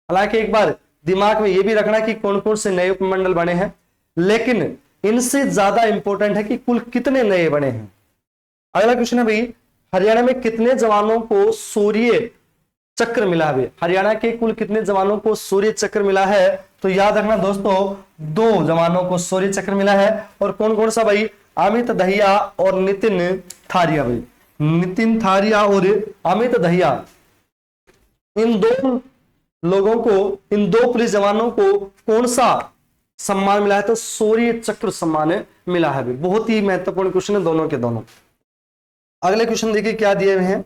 हालांकि एक बार दिमाग में ये भी रखना कि कौन कौन से नए उपमंडल बने हैं, लेकिन इनसे ज्यादा इंपॉर्टेंट है कि कुल कितने नए बने हैं। अगला क्वेश्चन है भाई, हरियाणा में कितने जवानों को सूर्य चक्र मिला है। हरियाणा के कुल कितने जवानों को सूर्य चक्र मिला है, तो याद रखना दोस्तों 2 जवानों को सूर्य चक्र मिला है। और कौन कौन सा भाई, अमित दहिया और नितिन थारिया भाई। नितिन थारिया और अमित दहिया, इन 2 लोगों को, इन 2 पुलिस जवानों को कौन सा सम्मान मिला है, तो सूर्य चक्र सम्मान मिला है भाई। बहुत ही महत्वपूर्ण क्वेश्चन है दोनों के दोनों। अगले क्वेश्चन देखिए क्या दिए हुए हैं,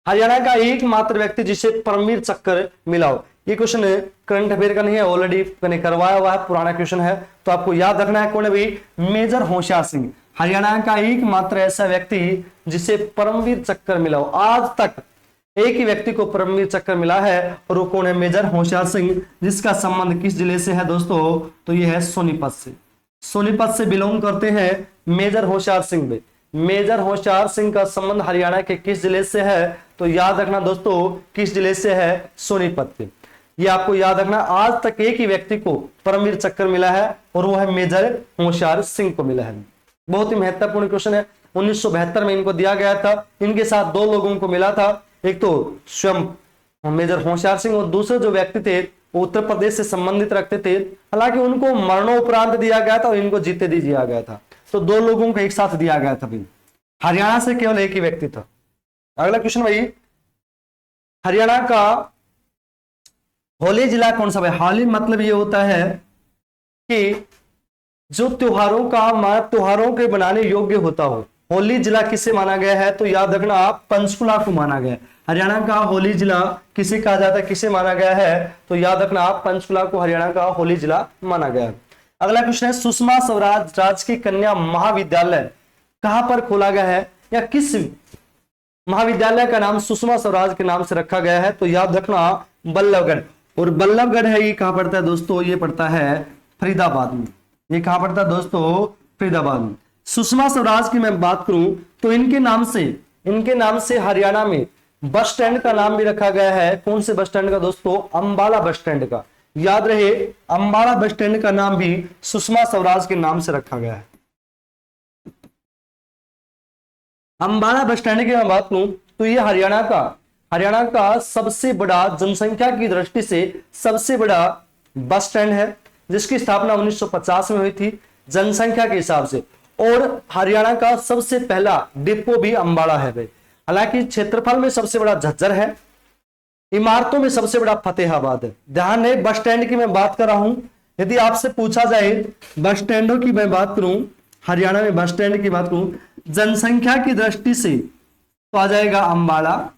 हरियाणा का एकमात्र व्यक्ति जिसे परमवीर चक्र मिला हो। ये क्वेश्चन करंट अफेयर का नहीं है, ऑलरेडी मैंने करवाया हुआ है, पुराना क्वेश्चन है। तो आपको याद रखना है कौन है भाई, मेजर होशियार सिंह। हरियाणा का एकमात्र ऐसा व्यक्ति जिसे परमवीर चक्र मिला हो। आज तक एक ही व्यक्ति को परमवीर चक्र मिला है, और वो कौन है, मेजर होशियार सिंह। जिसका संबंध किस जिले से है दोस्तों, तो ये है सोनीपत से। सोनीपत से बिलोंग करते हैं मेजर होशियार सिंह भाई। मेजर होशियार सिंह का संबंध हरियाणा के किस जिले से है, तो याद रखना दोस्तों किस जिले से है, सोनीपत के। ये आपको याद रखना, आज तक एक ही व्यक्ति को परमवीर चक्र मिला है, और वो है मेजर होशियार सिंह को मिला है। बहुत ही महत्वपूर्ण क्वेश्चन है। 1972 में इनको दिया गया था। इनके साथ 2 लोगों को मिला था, एक तो स्वयं मेजर होशियार सिंह, और दूसरे जो व्यक्ति थे वो उत्तर प्रदेश से संबंधित रखते थे। हालांकि उनको मरणोपरांत दिया गया था और इनको जीते दी दिया गया था। तो 2 लोगों को एक साथ दिया गया था भाई। हरियाणा से केवल एक ही व्यक्ति था। अगला क्वेश्चन भाई, हरियाणा का होली जिला कौन सा भाई। होली मतलब ये होता है कि जो त्योहारों के बनाने योग्य होता हो। होली जिला किसे माना गया है, तो याद रखना आप पंचकुला को माना गया है। हरियाणा का होली जिला किसे कहा जाता है, किसे माना गया है, तो याद रखना आप पंचकुला को हरियाणा का होली जिला माना गया है। अगला क्वेश्चन है, सुषमा स्वराज राजकीय कन्या महाविद्यालय कहां पर खोला गया है, या किस महाविद्यालय का नाम सुषमा स्वराज के नाम से रखा गया है, तो याद रखना बल्लभगढ़। और बल्लभगढ़ है, ये कहां पड़ता है दोस्तों, ये पड़ता है फरीदाबाद में। ये कहां पड़ता है दोस्तों, फरीदाबाद में। सुषमा स्वराज की मैं बात करूं तो इनके नाम से हरियाणा में बस स्टैंड का नाम भी रखा गया है। कौन से बस स्टैंड का दोस्तों, अंबाला बस स्टैंड का। याद रहे अंबाला बस स्टैंड का नाम भी सुषमा स्वराज के नाम से रखा गया है। अंबाला बस स्टैंड की मैं बात करूं तो ये हरियाणा का सबसे बड़ा, जनसंख्या की दृष्टि से सबसे बड़ा बस स्टैंड है, जिसकी स्थापना 1950 में हुई थी जनसंख्या के हिसाब से। और हरियाणा का सबसे पहला डिपो भी अंबाला है भाई। हालांकि क्षेत्रफल में सबसे बड़ा झज्जर है, इमारतों में सबसे बड़ा फतेहाबाद है। ध्यान है, बस स्टैंड की मैं बात कर रहा हूं। यदि आपसे पूछा जाए बस स्टैंडों की मैं बात करूं, हरियाणा में बस स्टैंड की बात करूं जनसंख्या की दृष्टि से तो आ जाएगा अंबाला।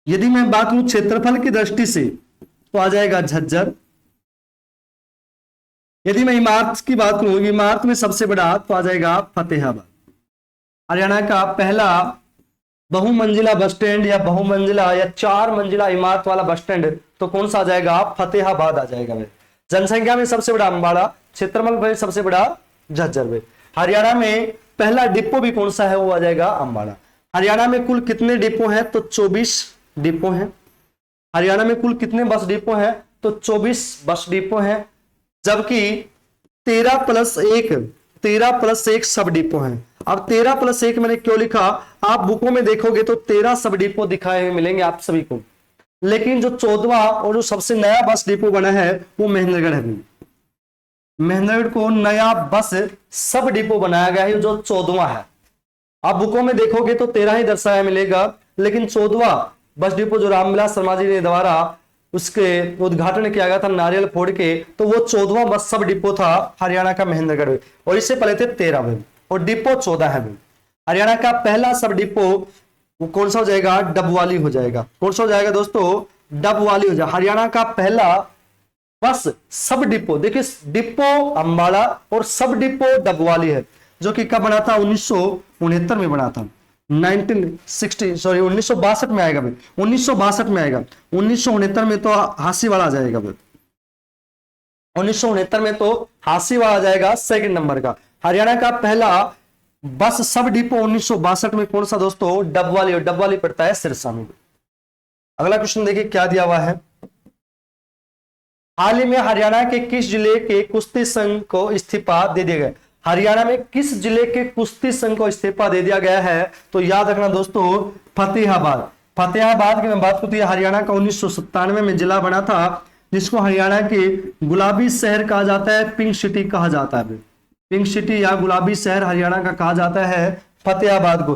यदि मैं बात करूं क्षेत्रफल की दृष्टि से तो आ जाएगा झज्जर। यदि मैं इमारत की बात करूं, इमारत में सबसे बड़ा तो आ जाएगा फतेहाबाद। हरियाणा का पहला बहुमंजिला बस स्टैंड या बहुमंजिला या 4 मंजिला इमारत वाला बस स्टैंड तो कौन सा आ जाएगा? फतेहाबाद आ जाएगा भाई। जनसंख्या में सबसे बड़ा अंबाला, क्षेत्रफल में सबसे बड़ा झज्जर भाई। हरियाणा में पहला डिपो भी कौन सा है? वो आ जाएगा अंबाला। हरियाणा में कुल कितने डिपो हैं? तो 24 डिपो हैं। हरियाणा में कुल कितने बस डिपो हैं? तो 24 बस डिपो हैं, जबकि 13 प्लस 1 सब डिपो हैं। अब 13 प्लस 1 मैंने क्यों लिखा? आप बुकों में देखोगे तो 13 सब डिपो दिखाए हुए मिलेंगे आप सभी को, लेकिन जो 14वां और जो सबसे नया बस डिपो बना है वो महेंद्रगढ़ है। महेंद्रगढ़ को नया बस सब डिपो बनाया गया है, जो 14वां है। आप बुकों में देखोगे तो 13 ही दर्शाया मिलेगा, लेकिन 14वां बस डिपो जो रामविलास शर्मा जी ने द्वारा उसके उद्घाटन किया गया था नारियल फोड़ के, तो वो 14वां बस सब डिपो था हरियाणा का महेंद्रगढ़। और इससे पहले थे 13 में और डिपो 14 है। हरियाणा का पहला सब डिपो वो कौन सा हो जाएगा? डबवाली हो जाएगा। कौन सा हो जाएगा दोस्तों? डबवाली हो जाएगा। हरियाणा का पहला बस सब डिपो, देखिए डिपो अंबाला और सब डिपो डबवाली है, जो कि कब बना था? 1969 में बना था। 1962 में आएगा भाई, 1962 में आएगा। 1969 में तो हासीवाड़ा आ जाएगा भाई, 1969 में तो हासीवाड़ा आ जाएगा सेकंड नंबर का। हरियाणा का पहला बस सब डिपो 1962 में कौन सा दोस्तों? डबवाली, और डबवाली पड़ता है सिरसा में। अगला क्वेश्चन देखिए क्या दिया हुआ है। हाल ही में हरियाणा के किस जिले के कुश्ती संघ को इस्तीफा दे दिया गया? हरियाणा में किस जिले के कुश्ती संघ को इस्तीफा दे दिया गया है? तो याद रखना दोस्तों, फतेहाबाद। फतेहाबाद की मैं बात करती है, हरियाणा का 1997 में जिला बना था, जिसको हरियाणा के गुलाबी शहर कहा जाता है, पिंक सिटी कहा जाता है। पिंक सिटी या गुलाबी शहर हरियाणा का कहा जाता है फतेहाबाद को।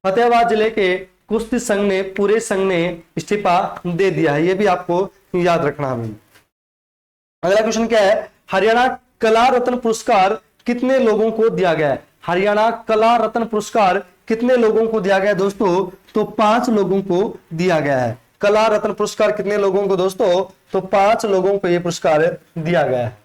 फतेहाबाद जिले के कुश्ती संघ ने, पूरे संघ ने इस्तीफा दे दिया है, यह भी आपको याद रखना है। अगला क्वेश्चन क्या है? हरियाणा कला रत्न पुरस्कार कितने लोगों को दिया गया है? हरियाणा कला रत्न पुरस्कार कितने लोगों को दिया गया है दोस्तों? तो 5 लोगों को दिया गया है। कला रत्न पुरस्कार कितने लोगों को दोस्तों? तो 5 लोगों को यह पुरस्कार दिया गया है।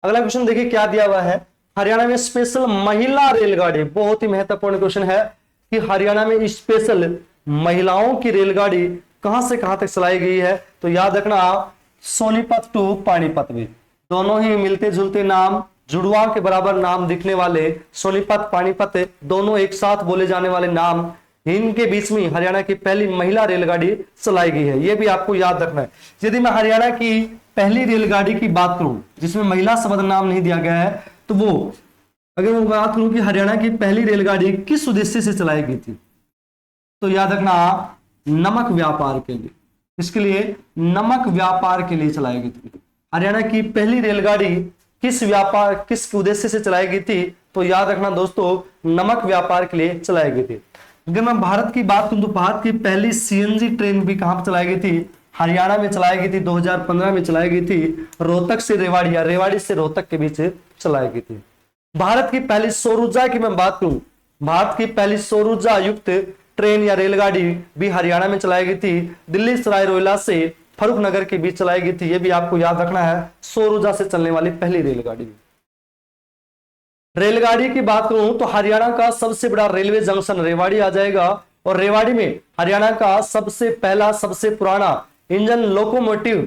अगला क्वेश्चन देखिए क्या दिया हुआ है। हरियाणा में स्पेशल महिला रेलगाड़ी, बहुत ही महत्वपूर्ण क्वेश्चन है कि हरियाणा में स्पेशल महिलाओं की रेलगाड़ी कहां से कहां तक चलाई गई है? तो याद रखना, सोनीपत टू पानीपत में, दोनों ही मिलते जुलते नाम, जुड़वा के बराबर नाम दिखने वाले सोनीपत पानीपत, दोनों एक साथ बोले जाने वाले नाम, इनके बीच में हरियाणा की पहली महिला रेलगाड़ी चलाई गई है, यह भी आपको याद रखना है। यदि मैं हरियाणा की पहली रेलगाड़ी की बात करूं जिसमें महिला शब्द नाम नहीं दिया गया है, तो वो अगर मैं बात करूं कि हरियाणा की पहली रेलगाड़ी किस उद्देश्य से चलाई गई थी, तो याद रखना नमक व्यापार के लिए। इसके लिए नमक व्यापार के लिए चलाई गई थी। हरियाणा की पहली रेलगाड़ी किस उद्देश्य से चलाई गई थी? तो याद रखना दोस्तों, नमक व्यापार के लिए चलाई गई थी। अगर मैं भारत की बात करूं तो भारत की पहली सीएनजी ट्रेन भी कहां पर चलाई गई थी? हरियाणा में चलाई गई थी, 2015 में चलाई गई थी, रोहतक से रेवाड़ी या रेवाड़ी से रोहतक के बीच चलाई गई थी। भारत की पहली सौर ऊर्जा की मैं बात करूं, भारत की पहली सौर ऊर्जा युक्त ट्रेन या रेलगाड़ी भी हरियाणा में चलाई गई थी, दिल्ली सराय रोहिला से फरुखनगर के बीच चलाई गई थी, यह भी आपको याद रखना है, सौर ऊर्जा से चलने वाली पहली रेलगाड़ी। रेलगाड़ी की बात करूं तो हरियाणा का सबसे बड़ा रेलवे जंक्शन रेवाड़ी आ जाएगा, और रेवाड़ी में हरियाणा का सबसे पहला सबसे पुराना इंजन लोकोमोटिव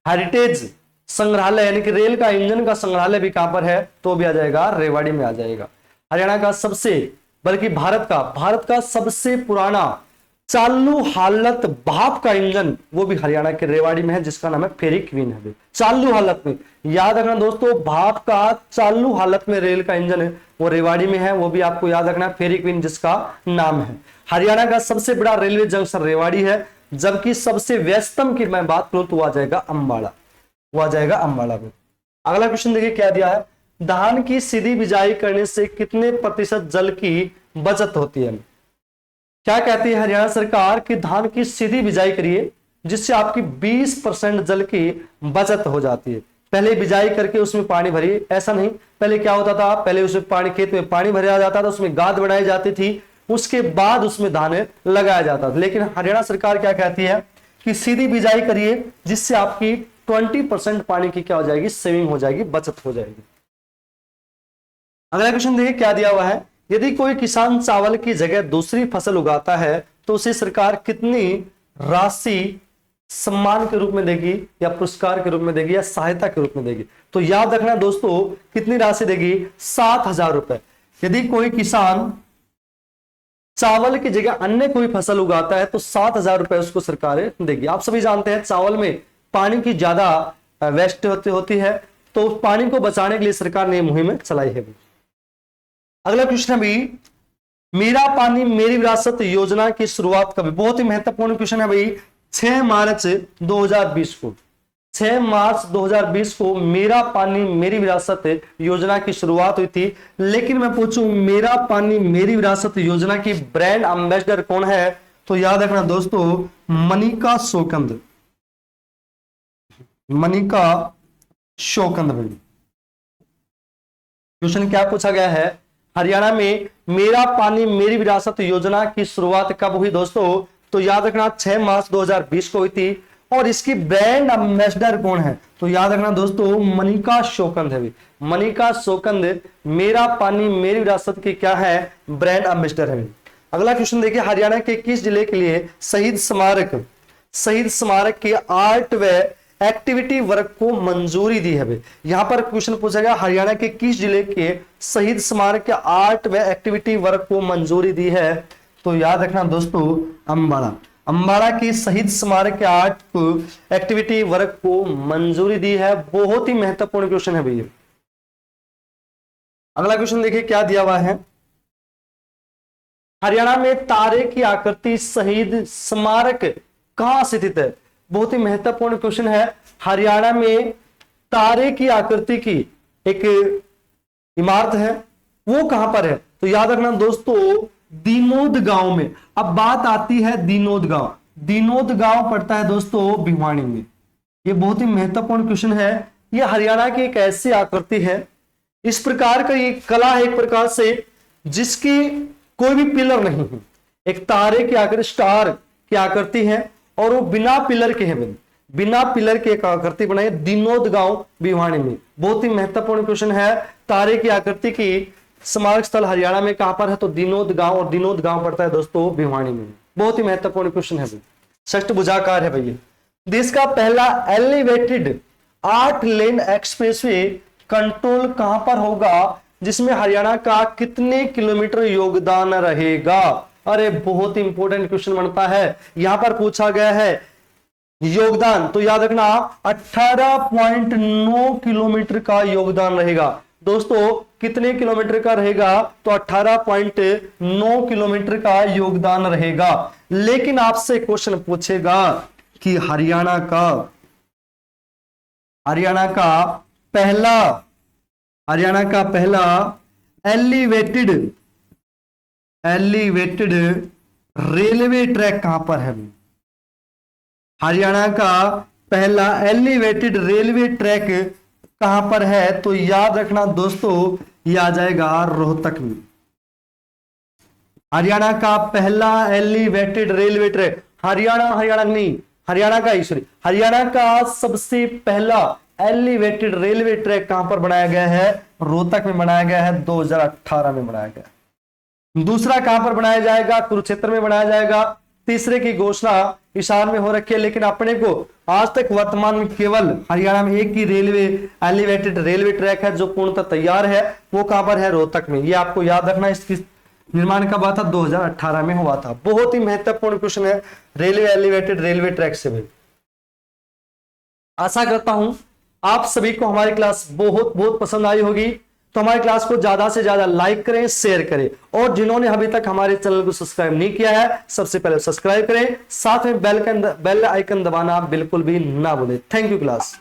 हेरिटेज संग्रहालय, यानी कि रेल का इंजन का संग्रहालय भी कहां पर है? तो भी आ जाएगा रेवाड़ी में आ जाएगा। हरियाणा का सबसे, बल्कि भारत का सबसे पुराना चालू हालत भाप का इंजन वो भी हरियाणा के रेवाड़ी में है, जिसका नाम है फेरी क्वीन है। चालू हालत में याद रखना दोस्तों, भाप का चालू हालत में रेल का इंजन है वो रेवाड़ी में है, वो भी आपको याद रखना है फेरी क्वीन जिसका नाम है। हरियाणा का सबसे बड़ा रेलवे जंक्शन रेवाड़ी है, जबकि सबसे व्यस्तम की मैं बात करूं तो आ जाएगा अंबाला, वो आ जाएगा अंबाला में। अगला क्वेश्चन देखिए क्या दिया है, धान की सीधी बिजाई करने से कितने प्रतिशत जल की बचत होती है। क्या कहती है हरियाणा सरकार कि धान की सीधी बिजाई करिए जिससे आपकी 20% जल की बचत हो जाती है। पहले बिजाई करके उसमें पानी भरिए, ऐसा नहीं, पहले क्या होता था, पहले उसमें पानी, खेत में पानी भरा जाता था, उसमें गाद बनाई जाती थी, उसके बाद उसमें धान लगाया जाता था। लेकिन हरियाणा सरकार क्या कहती है कि सीधी बिजाई करिए जिससे आपकी 20% पानी की क्या हो जाएगी, सेविंग हो जाएगी, बचत हो जाएगी। अगला क्वेश्चन देखिए क्या दिया हुआ है, यदि कोई किसान चावल की जगह दूसरी फसल उगाता है तो उसे सरकार कितनी राशि सम्मान के रूप में देगी, या पुरस्कार के रूप में देगी, या सहायता के रूप में देगी। तो याद रखना दोस्तों, कितनी राशि देगी, 7,000 रुपए। यदि कोई किसान चावल की जगह अन्य कोई फसल उगाता है तो 7,000 रुपए उसको सरकार देगी। आप सभी जानते हैं चावल में पानी की ज्यादा वेस्ट होती है, तो पानी को बचाने के लिए सरकार ने मुहिम चलाई है। अगला क्वेश्चन है भाई, मेरा पानी मेरी विरासत योजना की शुरुआत कब। बहुत ही महत्वपूर्ण क्वेश्चन है भाई। 6 मार्च 2020 को, 6 मार्च 2020 को मेरा पानी मेरी विरासत योजना की शुरुआत हुई थी। लेकिन मैं पूछूं मेरा पानी मेरी विरासत योजना की ब्रांड एम्बेसडर कौन है, तो याद रखना दोस्तों, मनिका शोकंद, मनिका शोकंद। क्वेश्चन क्या पूछा गया है, हरियाणा में मेरा पानी मेरी विरासत योजना की शुरुआत कब हुई दोस्तों, तो याद रखना 6 मार्च 2020 को हुई थी। और इसकी ब्रांड एम्बेसडर कौन है, तो याद रखना दोस्तों, मनिका शोकंद है। मनिका शोकंद मेरा पानी मेरी विरासत की क्या है, ब्रांड एम्बेसडर है। अगला क्वेश्चन देखिए, हरियाणा के किस जिले के लिए शहीद स्मारक के आर्ट व एक्टिविटी वर्क को मंजूरी दी है। यहां पर क्वेश्चन पूछा गया, हरियाणा के किस जिले के शहीद स्मारक के आर्ट व एक्टिविटी वर्क को मंजूरी दी है, तो याद रखना दोस्तों, अंबाला। अंबाला की शहीद स्मारक के आर्ट को एक्टिविटी वर्क को मंजूरी दी है। बहुत ही महत्वपूर्ण क्वेश्चन है भैया। अगला क्वेश्चन देखिए क्या दिया हुआ है, हरियाणा में तारे की आकृति शहीद स्मारक कहां स्थित है। बहुत ही महत्वपूर्ण क्वेश्चन है। हरियाणा में तारे की आकृति की एक इमारत है, वो कहां पर है, तो याद रखना दोस्तों, दीनोद गांव में। अब बात आती है दीनोद गांव, दीनोद गांव पड़ता है दोस्तों भिवानी में। ये बहुत ही महत्वपूर्ण क्वेश्चन है। ये हरियाणा की एक ऐसी आकृति है, इस प्रकार का ये कला है एक प्रकार से जिसकी कोई भी पिलर नहीं है। एक तारे की आकृति, स्टार की आकृति है, और वो बिना पिलर के है, बिना पिलर के एक आकृति बनाई है, दीनोद गांव भिवानी में। बहुत ही महत्वपूर्ण क्वेश्चन है। तारे की आकृति की स्मारक स्थल हरियाणा में कहां पर है, तो दीनोद गांव, और दीनोद गांव पड़ता है दोस्तों भिवानी में। बहुत ही महत्वपूर्ण क्वेश्चन है भाई। षष्ठ भुजाकार है भैया। देश का पहला एलिवेटेड 8 लेन एक्सप्रेसवे कंट्रोल कहां पर होगा, जिसमें हरियाणा का कितने किलोमीटर योगदान रहेगा। अरे बहुत ही इंपॉर्टेंट क्वेश्चन बनता है। यहां पर पूछा गया है योगदान, तो याद रखना 18.9 किलोमीटर का योगदान रहेगा। दोस्तों कितने किलोमीटर का रहेगा, तो 18.9 किलोमीटर का योगदान रहेगा। लेकिन आपसे क्वेश्चन पूछेगा कि हरियाणा का पहला एलिवेटेड रेलवे ट्रैक कहां पर है। हरियाणा का पहला एलिवेटेड रेलवे ट्रैक कहां पर है, तो याद रखना दोस्तों, ये आ जाएगा रोहतक में। हरियाणा का पहला एलिवेटेड रेलवे ट्रैक, हरियाणा का सबसे पहला एलिवेटेड रेलवे ट्रैक कहां पर बनाया गया है, रोहतक में बनाया गया है, 2018 में बनाया गया। दूसरा कहां पर बनाया जाएगा, कुरुक्षेत्र में बनाया जाएगा। तीसरे की घोषणा ईशान में हो रखी है, लेकिन अपने को आज तक वर्तमान में केवल हरियाणा में एक ही एलिवेटेड रेलवे ट्रैक है जो पूर्णतः तैयार है, वो कहां पर है, रोहतक में। ये आपको याद रखना, इसकी निर्माण कब हुआ था? 2018 में हुआ था। बहुत ही महत्वपूर्ण क्वेश्चन है, रेलवे एलिवेटेड रेलवे ट्रैक से भी। आशा करता हूं आप सभी को हमारी क्लास बहुत बहुत पसंद आई होगी। तो हमारी क्लास को ज्यादा से ज्यादा लाइक करें, शेयर करें, और जिन्होंने अभी तक हमारे चैनल को सब्सक्राइब नहीं किया है सबसे पहले सब्सक्राइब करें, साथ में बेल आइकन दबाना बिल्कुल भी ना भूलें। Thank you class.